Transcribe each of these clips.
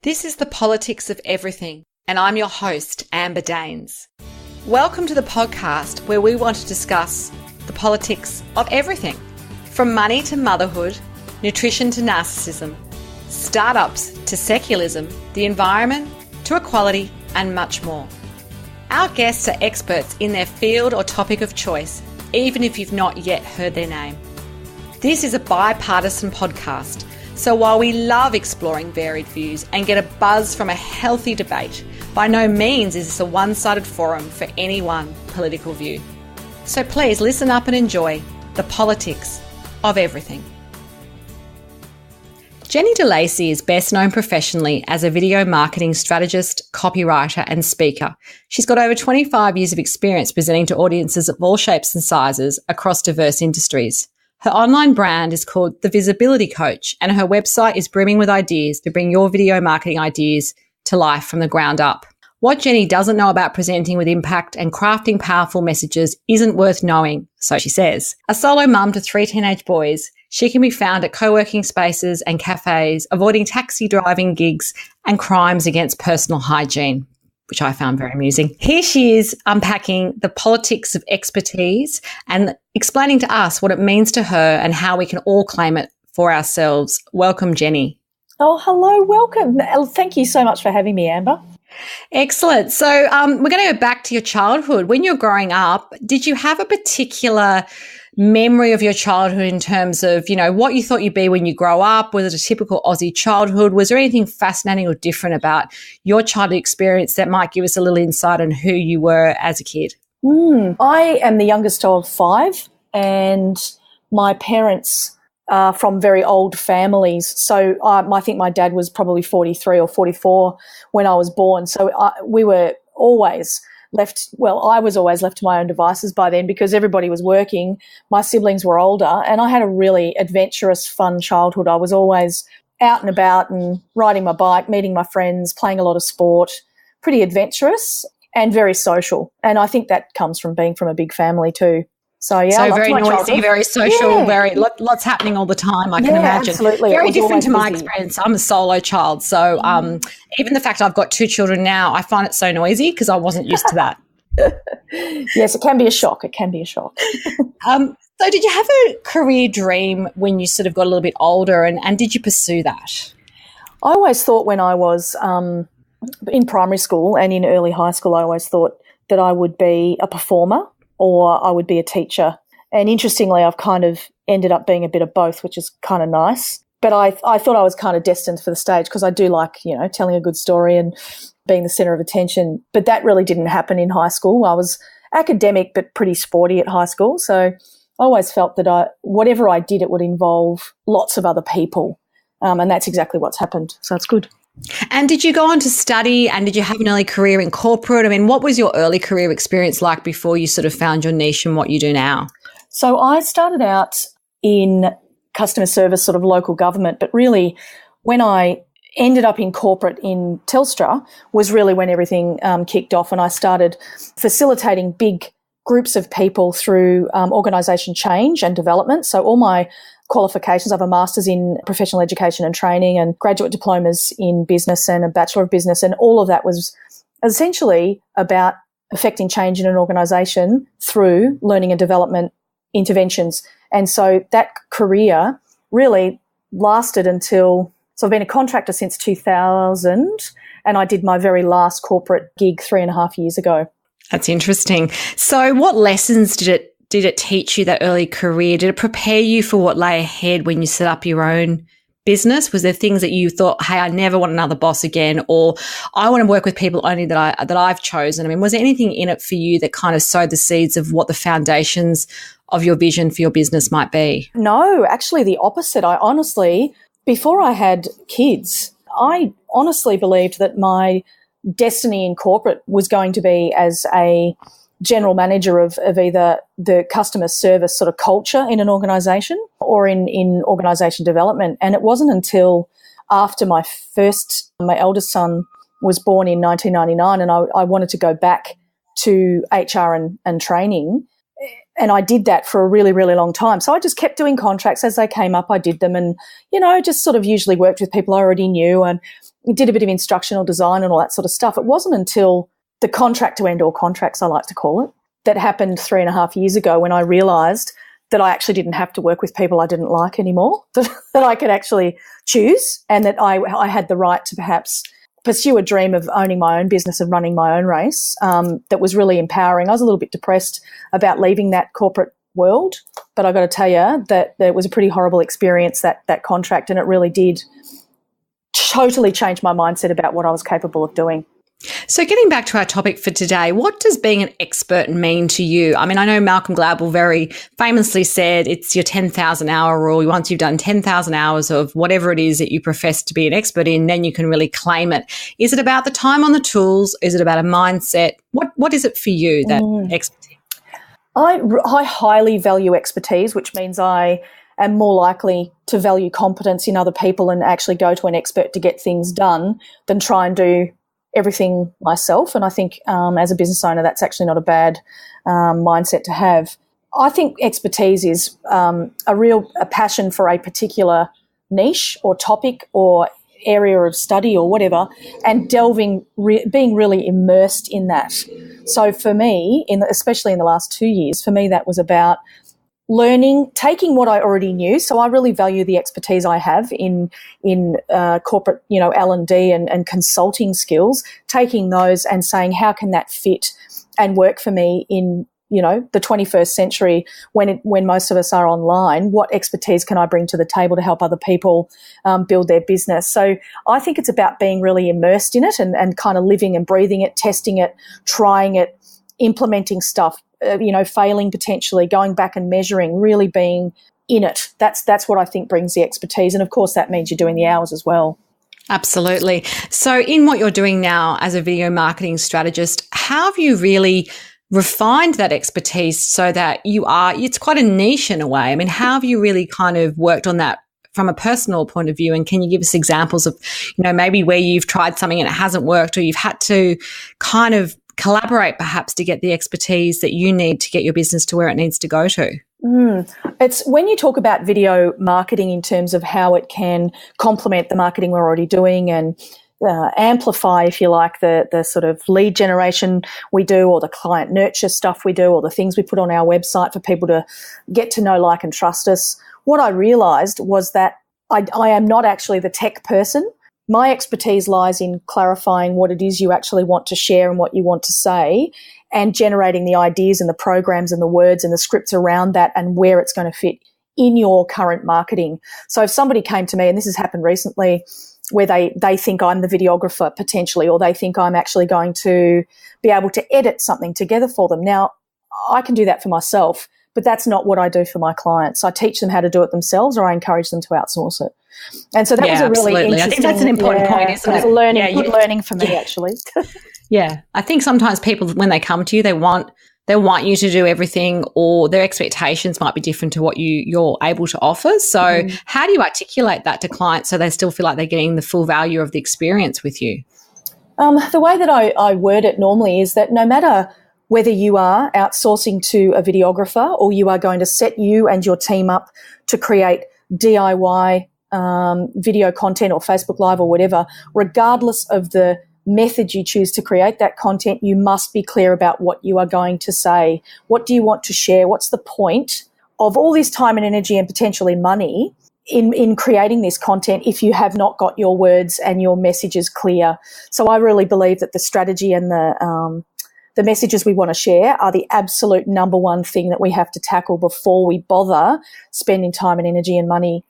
This is the politics of everything, and I'm your host, Amber Daines. Welcome to the podcast where we want to discuss the politics of everything, from money to motherhood, nutrition to narcissism, startups to secularism, the environment to equality, and much more. Our guests are experts in their field or topic of choice, even if you've not yet heard their name. This is a bipartisan podcast, so while we love exploring varied views and get a buzz from a healthy debate, by no means is this a one-sided forum for any one political view. So please listen up and enjoy the politics of everything. Jenny Lacy is best known professionally as a video marketing strategist, copywriter and speaker. She's got over 25 years of experience presenting to audiences of all shapes and sizes across diverse industries. Her online brand is called The Visibility Coach, and her website is brimming with ideas to bring your video marketing ideas to life from the ground up. What Jenny doesn't know about presenting with impact and crafting powerful messages isn't worth knowing, so she says. A solo mum to 3 teenage boys, she can be found at co-working spaces and cafes, avoiding taxi driving gigs and crimes against personal hygiene, which I found very amusing. Here she is unpacking the politics of expertise and explaining to us what it means to her and how we can all claim it for ourselves. Welcome, Jenny. Oh, hello. Welcome. Thank you so much for having me, Amber. Excellent. So we're going to go back to your childhood. When you're growing up, did you have a particular memory of your childhood in terms of, you know, what you thought you'd be when you grow up? Was it a typical Aussie childhood? Was there anything fascinating or different about your childhood experience that might give us a little insight on who you were as a kid? I am the youngest of 5, and my parents are from very old families. So I think my dad was probably 43 or 44 when I was born. So we were always I was always left to my own devices by then because everybody was working. My siblings were older, and I had a really adventurous, fun childhood. I was always out and about and riding my bike, meeting my friends, playing a lot of sport, pretty adventurous and very social. And I think that comes from being from a big family too. So, yeah. So very noisy, very social, very lots happening all the time, I can imagine. Absolutely. Very different to my experience. I'm a solo child. So even the fact I've got 2 children now, I find it so noisy because I wasn't used to that. Yes, it can be a shock. So did you have a career dream when you sort of got a little bit older, and did you pursue that? I always thought when I was in primary school and in early high school, I always thought that I would be a performer or I would be a teacher. And interestingly, I've kind of ended up being a bit of both, which is kind of nice. But I thought I was kind of destined for the stage because I do like, telling a good story and being the centre of attention. But that really didn't happen in high school. I was academic but pretty sporty at high school. So I always felt that whatever I did, it would involve lots of other people. And that's exactly what's happened. So it's good. And did you go on to study, and did you have an early career in corporate? I mean, what was your early career experience like before you sort of found your niche and what you do now? So I started out in customer service, sort of local government, but really when I ended up in corporate in Telstra was really when everything kicked off, and I started facilitating big groups of people through organisation change and development. So all my qualifications, I have a master's in professional education and training and graduate diplomas in business and a Bachelor of Business, and all of that was essentially about affecting change in an organisation through learning and development interventions. And so that career really lasted until, so I've been a contractor since 2000, and I did my very last corporate gig 3.5 years ago. That's interesting. So what lessons did it teach you, that early career? Did it prepare you for what lay ahead when you set up your own business? Was there things that you thought, hey, I never want another boss again, or I want to work with people only that I've chosen? I mean, was there anything in it for you that kind of sowed the seeds of what the foundations of your vision for your business might be? No, actually the opposite. I honestly, before I had kids, I honestly believed that my destiny in corporate was going to be as a general manager of either the customer service sort of culture in an organisation or in organisation development. And it wasn't until after my eldest son was born in 1999 and I wanted to go back to HR and training. And I did that for a really, really long time. So I just kept doing contracts as they came up. I did them and, just sort of usually worked with people I already knew. And did a bit of instructional design and all that sort of stuff. It wasn't until the contract to end all contracts, I like to call it, that happened 3.5 years ago when I realised that I actually didn't have to work with people I didn't like anymore, that I could actually choose, and that I had the right to perhaps pursue a dream of owning my own business and running my own race. That was really empowering. I was a little bit depressed about leaving that corporate world, but I got to tell you that it was a pretty horrible experience, that contract, and it really did totally change my mindset about what I was capable of doing. So getting back to our topic for today, what does being an expert mean to you? I mean, I know Malcolm Gladwell very famously said it's your 10,000 hour rule. Once you've done 10,000 hours of whatever it is that you profess to be an expert in, then you can really claim it. Is it about the time on the tools? Is it about a mindset? What is it for you, that expertise? I highly value expertise, which means I am more likely to value competence in other people and actually go to an expert to get things done than try and do everything myself. And I think as a business owner, that's actually not a bad mindset to have. I think expertise is a passion for a particular niche or topic or area of study or whatever, and being really immersed in that. So for me, especially in the last 2 years, for me that was about learning, taking what I already knew. So I really value the expertise I have in corporate, L&D and consulting skills, taking those and saying, how can that fit and work for me in, the 21st century when most of us are online? What expertise can I bring to the table to help other people build their business? So I think it's about being really immersed in it and kind of living and breathing it, testing it, trying it, implementing stuff, failing potentially, going back and measuring, really being in it. That's what I think brings the expertise. And of course that means you're doing the hours as well. Absolutely. So in what you're doing now as a video marketing strategist, how have you really refined that expertise so that it's quite a niche in a way? I mean, how have you really kind of worked on that from a personal point of view? And can you give us examples of, maybe where you've tried something and it hasn't worked, or you've had to kind of collaborate perhaps to get the expertise that you need to get your business to where it needs to go to? It's when you talk about video marketing in terms of how it can complement the marketing we're already doing and amplify, if you like, the sort of lead generation we do, or the client nurture stuff we do, or the things we put on our website for people to get to know, like, and trust us. What I realised was that I am not actually the tech person. My expertise lies in clarifying what it is you actually want to share and what you want to say, and generating the ideas and the programs and the words and the scripts around that and where it's going to fit in your current marketing. So if somebody came to me, and this has happened recently, where they think I'm the videographer potentially, or they think I'm actually going to be able to edit something together for them. Now, I can do that for myself, but that's not what I do for my clients. I teach them how to do it themselves, or I encourage them to outsource it. And so that was a really absolutely. interesting, I think that's an important point, isn't it? It was good learning for me, actually. Yeah. I think sometimes people, when they come to you, they want you to do everything, or their expectations might be different to what you're able to offer. So how do you articulate that to clients so they still feel like they're getting the full value of the experience with you? The way that I word it normally is that no matter whether you are outsourcing to a videographer or you are going to set you and your team up to create DIY video content or Facebook Live or whatever, regardless of the method you choose to create that content, you must be clear about what you are going to say. What do you want to share? What's the point of all this time and energy and potentially money in creating this content if you have not got your words and your messages clear? So I really believe that the strategy and the messages we want to share are the absolute number one thing that we have to tackle before we bother spending time and energy and money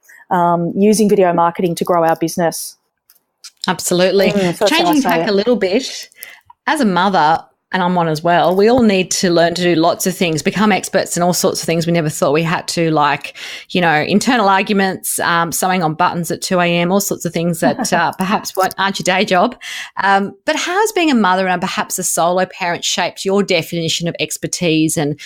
using video marketing to grow our business. Absolutely. So changing tack a little bit, as a mother, and I'm one as well, we all need to learn to do lots of things, become experts in all sorts of things we never thought we had to, like, internal arguments, sewing on buttons at 2 a.m, all sorts of things that perhaps aren't your day job. But how has being a mother and perhaps a solo parent shaped your definition of expertise and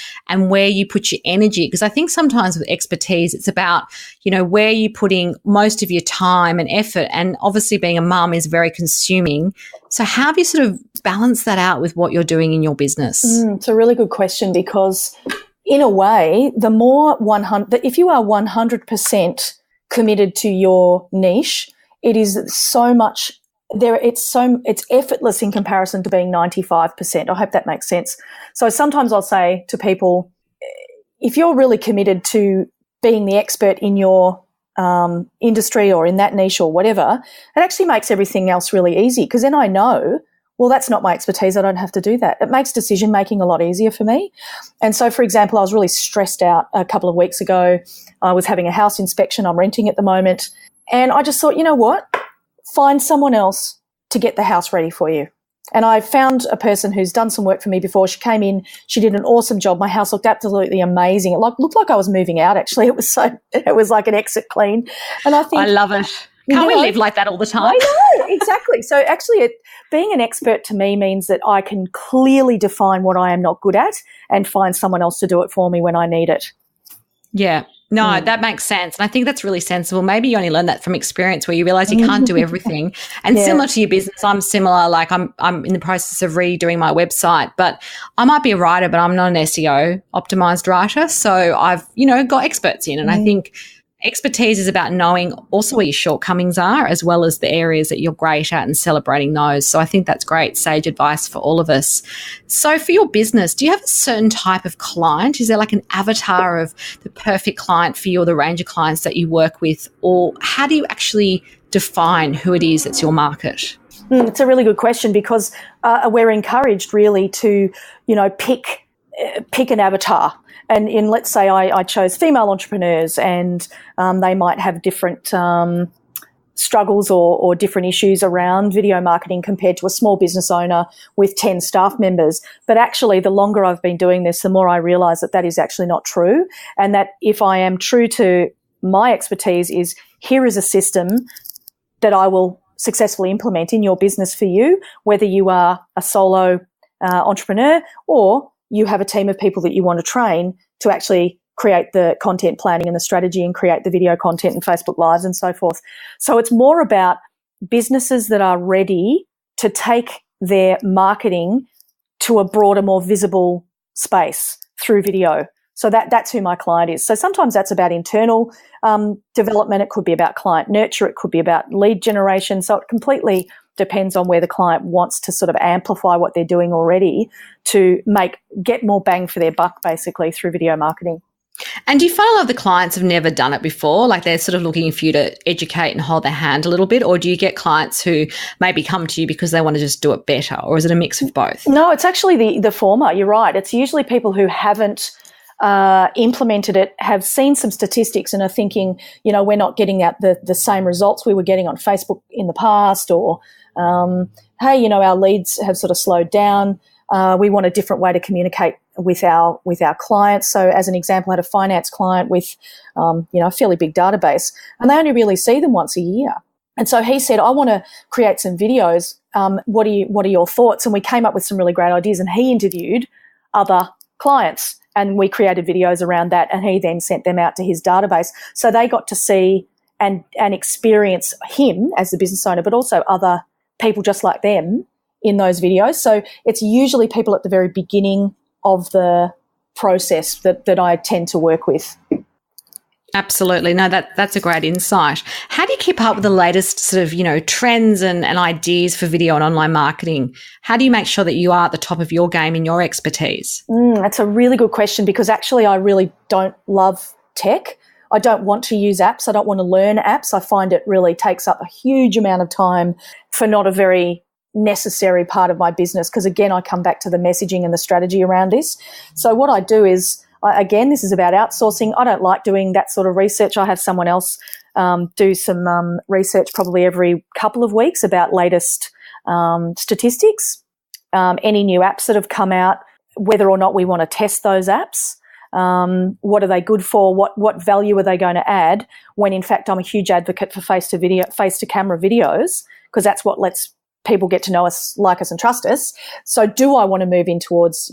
where you put your energy? Because I think sometimes with expertise, it's about, where you're putting most of your time and effort. And obviously being a mum is very consuming. So how have you sort of balanced that out with what you're doing in your business? It's a really good question, because in a way, the more if you are 100% committed to your niche, it is so much it's effortless in comparison to being 95%. I hope that makes sense. So sometimes I'll say to people, if you're really committed to being the expert in your industry or in that niche or whatever, it actually makes everything else really easy, because then I know, well, that's not my expertise. I don't have to do that. It makes decision making a lot easier for me. And so, for example, I was really stressed out a couple of weeks ago. I was having a house inspection. I'm renting at the moment. And I just thought, you know what? Find someone else to get the house ready for you. And I found a person who's done some work for me before. She came in, she did an awesome job. My house looked absolutely amazing. It looked like I was moving out, actually. It was like an exit clean. And I think, I love it. Can't we live like that all the time? I know, exactly. So actually being an expert to me means that I can clearly define what I am not good at and find someone else to do it for me when I need it. Yeah. No, that makes sense. And I think that's really sensible. Maybe you only learn that from experience, where you realize you can't do everything. And similar to your business, I'm similar. Like I'm in the process of redoing my website, but I might be a writer, but I'm not an SEO optimized writer. So I've, got experts in. And I think expertise is about knowing also where your shortcomings are, as well as the areas that you're great at and celebrating those. So I think that's great sage advice for all of us. So for your business, do you have a certain type of client? Is there like an avatar of the perfect client for you, or the range of clients that you work with? Or how do you actually define who it is that's your market? It's a really good question, because we're encouraged really to, pick an avatar. And let's say I chose female entrepreneurs, and they might have different struggles or different issues around video marketing compared to a small business owner with 10 staff members. But actually, the longer I've been doing this, the more I realize that is actually not true. And that if I am true to my expertise, is here is a system that I will successfully implement in your business for you, whether you are a solo entrepreneur or you have a team of people that you want to train to actually create the content planning and the strategy and create the video content and Facebook Lives and so forth. So it's more about businesses that are ready to take their marketing to a broader, more visible space through video. So that's who my client is. So sometimes that's about internal development. It could be about client nurture. It could be about lead generation. So it completely depends on where the client wants to sort of amplify what they're doing already to get more bang for their buck, basically, through video marketing. And do you find a lot of the clients have never done it before? Like they're sort of looking for you to educate and hold their hand a little bit? Or do you get clients who maybe come to you because they want to just do it better? Or is it a mix of both? No, it's actually the former. You're right. It's usually people who haven't implemented it, have seen some statistics and are thinking, we're not getting out the same results we were getting on Facebook in the past, or, hey, our leads have sort of slowed down. We want a different way to communicate with our clients. So as an example, I had a finance client with, a fairly big database, and they only really see them once a year. And so he said, I want to create some videos. What are your thoughts? And we came up with some really great ideas, and he interviewed other clients and we created videos around that, and he then sent them out to his database. So they got to see and experience him as the business owner, but also other people just like them in those videos. So it's usually people at the very beginning of the process that I tend to work with. Absolutely. No, that's a great insight. How do you keep up with the latest sort of, trends and ideas for video and online marketing? How do you make sure that you are at the top of your game in your expertise? That's a really good question, because actually I really don't love tech. I don't want to use apps. I don't want to learn apps. I find it really takes up a huge amount of time for not a very necessary part of my business, because, again, I come back to the messaging and the strategy around this. So what I do is, again, this is about outsourcing. I don't like doing that sort of research. I have someone else do some research probably every couple of weeks about latest statistics, any new apps that have come out, whether or not we want to test those apps. What are they good for? What value are they going to add? When in fact I'm a huge advocate for face to camera videos, because that's what lets people get to know us, like us, and trust us. So do I want to move in towards,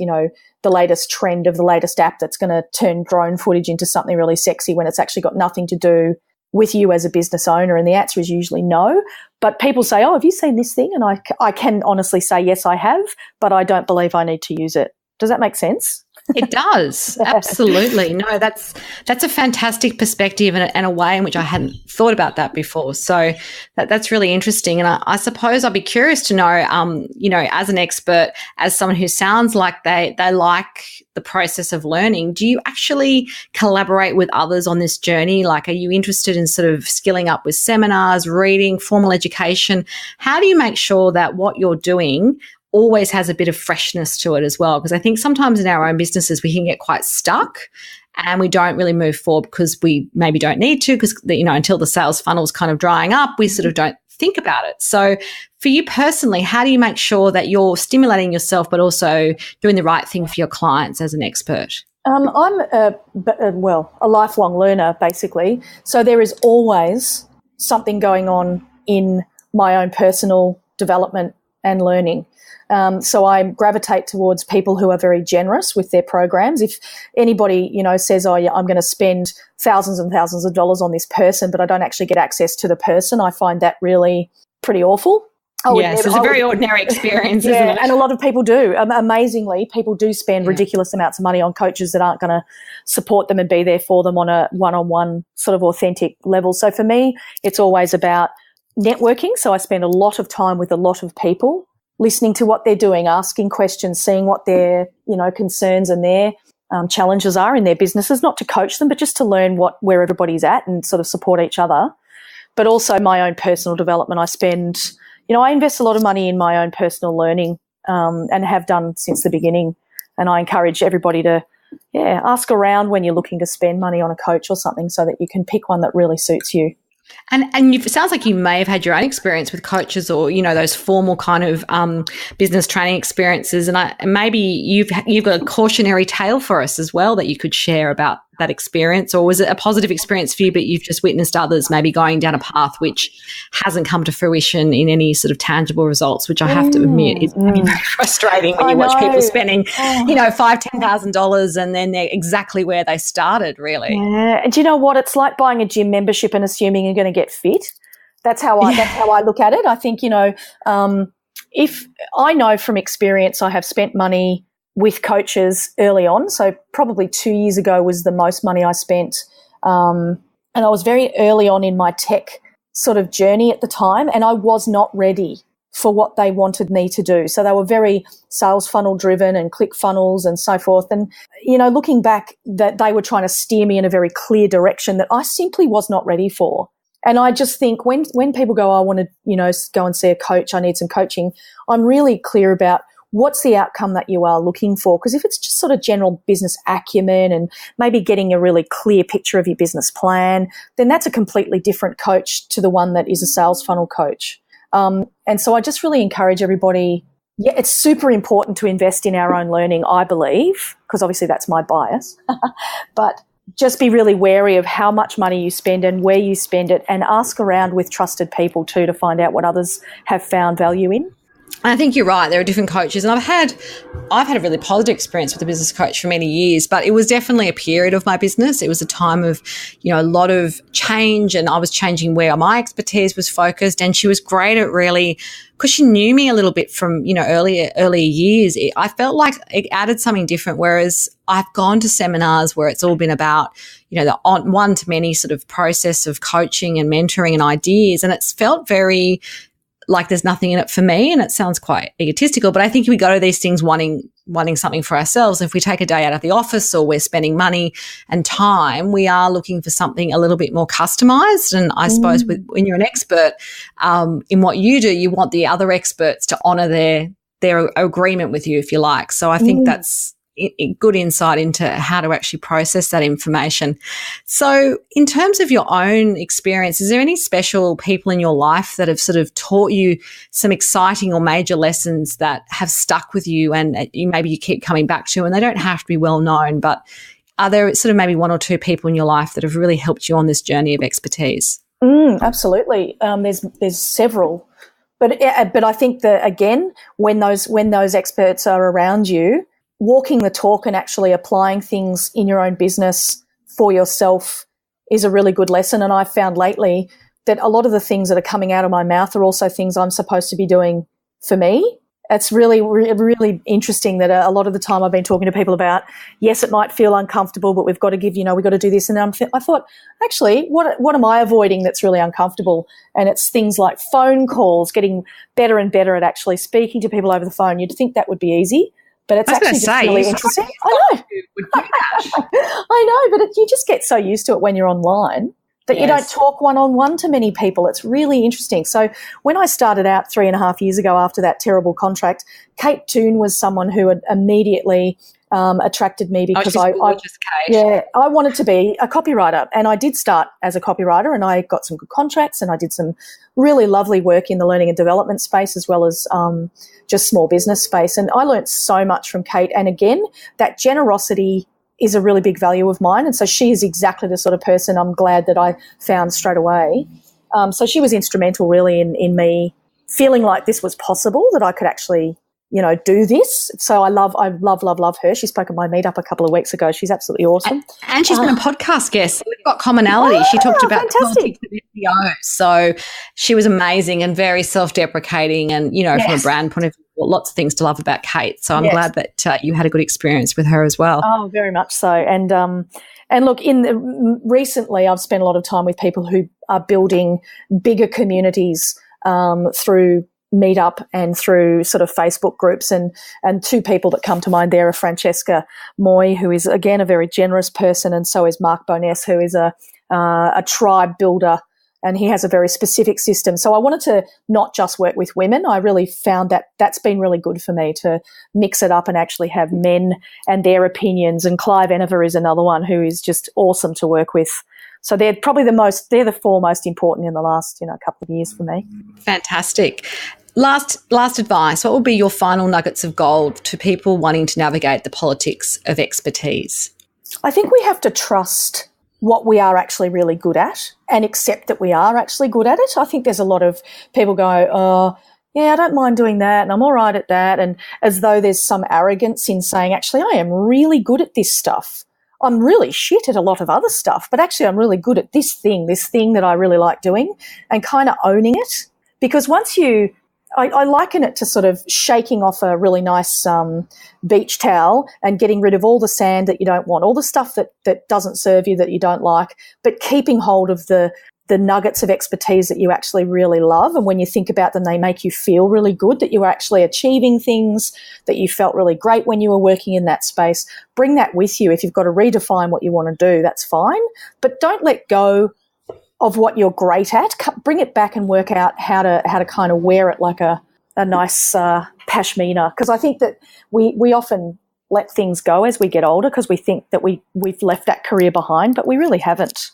the latest trend of the latest app that's going to turn drone footage into something really sexy when it's actually got nothing to do with you as a business owner? And the answer is usually no. But people say, oh, have you seen this thing? And I can honestly say, yes, I have, but I don't believe I need to use it. Does that make sense? It does. Absolutely. No, that's a fantastic perspective and a way in which I hadn't thought about that before. So that's really interesting. And I suppose I'd be curious to know, as an expert, as someone who sounds like they like the process of learning, do you actually collaborate with others on this journey? Like, are you interested in sort of skilling up with seminars, reading, formal education? How do you make sure that what you're doing always has a bit of freshness to it as well? Because I think sometimes in our own businesses we can get quite stuck and we don't really move forward because we maybe don't need to, because until the sales funnel's kind of drying up, we sort of don't think about it. So for you personally, how do you make sure that you're stimulating yourself but also doing the right thing for your clients as an expert? I'm a lifelong learner, basically. So there is always something going on in my own personal development and learning. So I gravitate towards people who are very generous with their programs. If anybody, says, oh, yeah, I'm going to spend thousands and thousands of dollars on this person, but I don't actually get access to the person, I find that really pretty awful. Yes, it's a very ordinary experience, isn't it? And a lot of people do. Amazingly, people do spend ridiculous amounts of money on coaches that aren't going to support them and be there for them on a one-on-one sort of authentic level. So for me, it's always about networking. So I spend a lot of time with a lot of people, listening to what they're doing, asking questions, seeing what their, concerns and their challenges are in their businesses, not to coach them, but just to learn where everybody's at and sort of support each other. But also my own personal development. I invest a lot of money in my own personal learning and have done since the beginning. And I encourage everybody to, ask around when you're looking to spend money on a coach or something so that you can pick one that really suits you. And it sounds like you may have had your own experience with coaches or, those formal kind of business training experiences. And maybe you've got a cautionary tale for us as well that you could share about that experience. Or was it a positive experience for you, but you've just witnessed others maybe going down a path which hasn't come to fruition in any sort of tangible results, which I have to admit is very frustrating when you watch people spending, $5,000-$10,000 and then they're exactly where they started, really. Yeah. And do you know what? It's like buying a gym membership and assuming you're going to get fit. That's how I look at it. I think, if I know from experience, I have spent money with coaches early on. So probably 2 years ago was the most money I spent. And I was very early on in my tech sort of journey at the time, and I was not ready for what they wanted me to do. So they were very sales funnel driven and click funnels and so forth. And, looking back, that they were trying to steer me in a very clear direction that I simply was not ready for. And I just think when people go, I want to, go and see a coach, I need some coaching, I'm really clear about what's the outcome that you are looking for. Because if it's just sort of general business acumen and maybe getting a really clear picture of your business plan, then that's a completely different coach to the one that is a sales funnel coach. And so I just really encourage everybody, it's super important to invest in our own learning, I believe, because obviously that's my bias, but just be really wary of how much money you spend and where you spend it, and ask around with trusted people too to find out what others have found value in. I think you're right. There are different coaches, and I've had a really positive experience with a business coach for many years, but it was definitely a period of my business. It was a time of, a lot of change, and I was changing where my expertise was focused, and she was great at really, because she knew me a little bit from, earlier years. I felt like it added something different, whereas I've gone to seminars where it's all been about, the one-to-many sort of process of coaching and mentoring and ideas, and it's felt very like there's nothing in it for me, and it sounds quite egotistical, but I think we go to these things wanting something for ourselves. If we take a day out of the office or we're spending money and time, we are looking for something a little bit more customized. And I suppose when you're an expert in what you do, you want the other experts to honor their agreement with you, if you like. So I think that's good insight into how to actually process that information. So in terms of your own experience, is there any special people in your life that have sort of taught you some exciting or major lessons that have stuck with you and maybe you keep coming back to, and they don't have to be well known, but are there sort of maybe one or two people in your life that have really helped you on this journey of expertise? Absolutely. There's several, but I think that, again, when those experts are around you, walking the talk and actually applying things in your own business for yourself is a really good lesson. And I've found lately that a lot of the things that are coming out of my mouth are also things I'm supposed to be doing for me. It's really, really interesting that a lot of the time I've been talking to people about, yes, it might feel uncomfortable, but we've got to we've got to do this. And I thought, actually, what am I avoiding that's really uncomfortable? And it's things like phone calls, getting better and better at actually speaking to people over the phone. You'd think that would be easy, but it's actually just really interesting. I know. I know, but you just get so used to it when you're online that you don't talk one-on-one to many people. It's really interesting. So when I started out 3.5 years ago after that terrible contract, Kate Toon was someone who had immediately attracted me because I wanted to be a copywriter, and I did start as a copywriter, and I got some good contracts, and I did some really lovely work in the learning and development space as well as just small business space. And I learned so much from Kate. And again, that generosity is a really big value of mine. And so she is exactly the sort of person I'm glad that I found straight away. So she was instrumental really in me feeling like this was possible, that I could actually, do this. So I love her. She spoke at my meetup a couple of weeks ago. She's absolutely awesome. And she's been a podcast guest. We've got commonality. She talked about politics at SEO. So she was amazing and very self-deprecating and, from a brand point of view, lots of things to love about Kate. So I'm glad that you had a good experience with her as well. Oh, very much so. And look, recently I've spent a lot of time with people who are building bigger communities through Meetup and through sort of Facebook groups, and two people that come to mind there are Francesca Moy, who is again a very generous person, and so is Mark Boness, who is a tribe builder, and he has a very specific system. So I wanted to not just work with women. I really found that that's been really good for me to mix it up and actually have men and their opinions. And Clive Eniver is another one who is just awesome to work with. So they're probably they're the four most important in the last, couple of years for me. Fantastic. Last advice, what would be your final nuggets of gold to people wanting to navigate the politics of expertise? I think we have to trust what we are actually really good at and accept that we are actually good at it. I think there's a lot of people go, oh, yeah, I don't mind doing that and I'm all right at that, and as though there's some arrogance in saying, actually, I am really good at this stuff. I'm really shit at a lot of other stuff, but actually I'm really good at this thing that I really like doing, and kind of owning it. Because once I liken it to sort of shaking off a really nice beach towel and getting rid of all the sand that you don't want, all the stuff that doesn't serve you, that you don't like, but keeping hold of the nuggets of expertise that you actually really love. And when you think about them, they make you feel really good, that you are actually achieving things, that you felt really great when you were working in that space. Bring that with you. If you've got to redefine what you want to do, that's fine. But don't let go of what you're great at. Bring it back and work out how to kind of wear it like a nice pashmina. Because I think that we often let things go as we get older because we think that we've left that career behind, but we really haven't.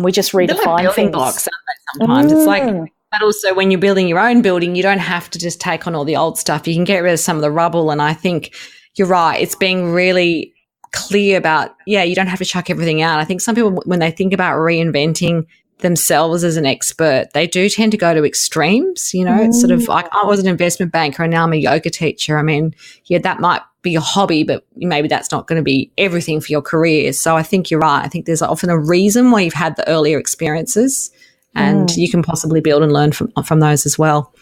We just redefine like things. Blocks, aren't they, sometimes. It's like, but also when you're building your own building, you don't have to just take on all the old stuff. You can get rid of some of the rubble. And I think you're right. It's being really clear about, you don't have to chuck everything out. I think some people, when they think about reinventing themselves as an expert, they do tend to go to extremes. It's sort of like, I was an investment banker and now I'm a yoga teacher. I mean, that might be a hobby, but maybe that's not going to be everything for your career. So I think you're right. I think there's often a reason why you've had the earlier experiences, and you can possibly build and learn from those as well.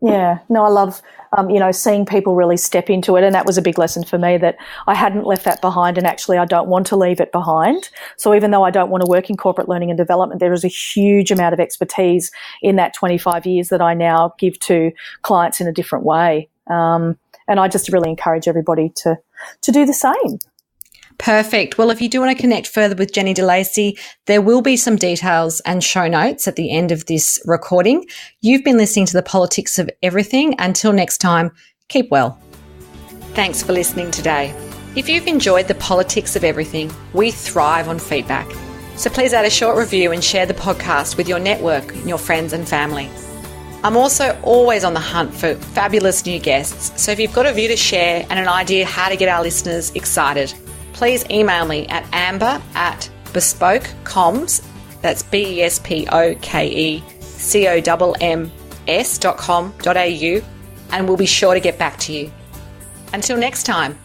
Yeah, no, I love, seeing people really step into it. And that was a big lesson for me, that I hadn't left that behind, and actually I don't want to leave it behind. So even though I don't want to work in corporate learning and development, there is a huge amount of expertise in that 25 years that I now give to clients in a different way. And I just really encourage everybody to do the same. Perfect. Well, if you do want to connect further with Jenny de Lacy, there will be some details and show notes at the end of this recording. You've been listening to The Politics of Everything. Until next time, keep well. Thanks for listening today. If you've enjoyed The Politics of Everything, we thrive on feedback. So please add a short review and share the podcast with your network, your friends and family. I'm also always on the hunt for fabulous new guests. So if you've got a view to share and an idea how to get our listeners excited, please email me at amber@bespokecomms, that's BESPOKECOMMS.com.au, and we'll be sure to get back to you. Until next time.